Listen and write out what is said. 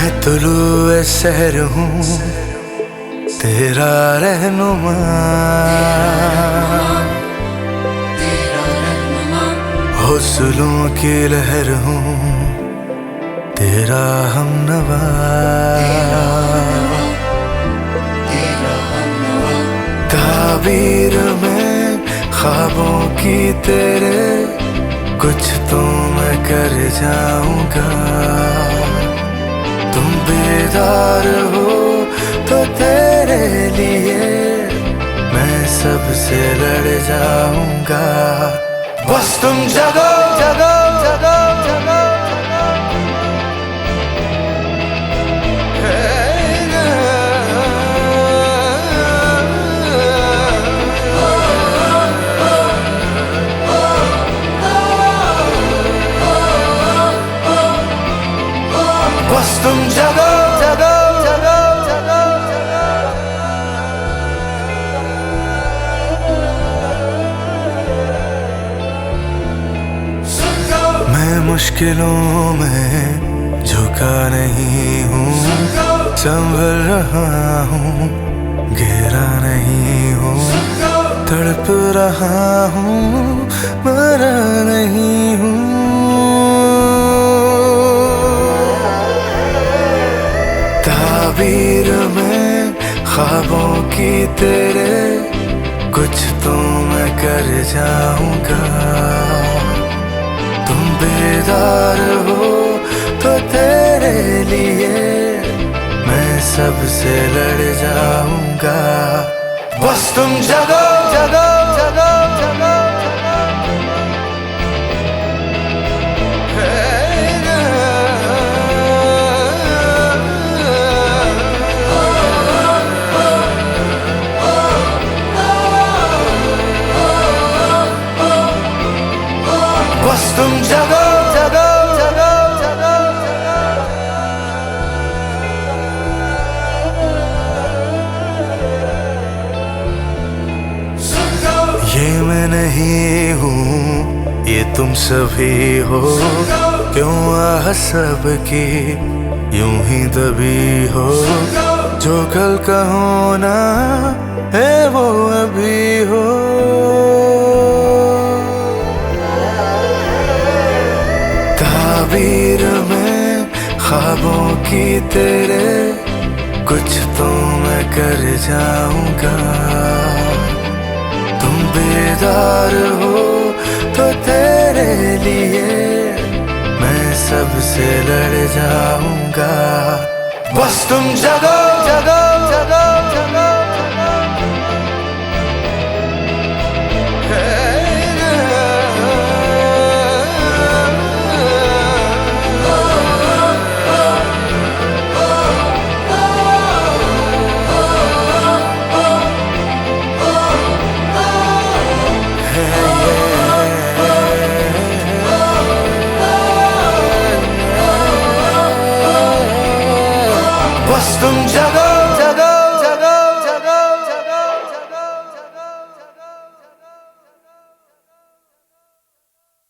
मैं तुलुए सहर हूँ तेरा रहनुमा, हौसलों की लहर हूँ तेरा हमनवा। ताबीर में ख्वाबों की तेरे कुछ तो मैं कर जाऊंगा। तुम बेदार हो तो तेरे लिए मैं सबसे लड़ जाऊंगा। बस तुम जगो जगो जगो जगो बस तुम जगो जगो जगो जगो। मैं मुश्किलों में झुका नहीं हूँ, संभल रहा हूँ, गिरा नहीं हूँ, तड़प रहा हूँ, मरा नहीं हूँ। ताबीर में ख्वाबों की तेरे कुछ तो मैं कर जाऊंगा। तुम बेदार हो तो तेरे लिए मैं सबसे लड़ जाऊंगा। बस तुम जगो जगो जगो जगो। बस तुम जगो जगो जगो जगो जगो। ये मैं नहीं हूँ, ये तुम सभी हो। क्यों आह सबकी यूं ही दबी हो। जो कल का होना है वो अभी हो। ताबीर में ख्वाबों की तेरे कुछ तो मैं कर जाऊंगा। तुम बेदार हो तो तेरे लिए मैं सबसे लड़ जाऊंगा। बस तुम जगो जगो जगो जगो। बस तुम जगो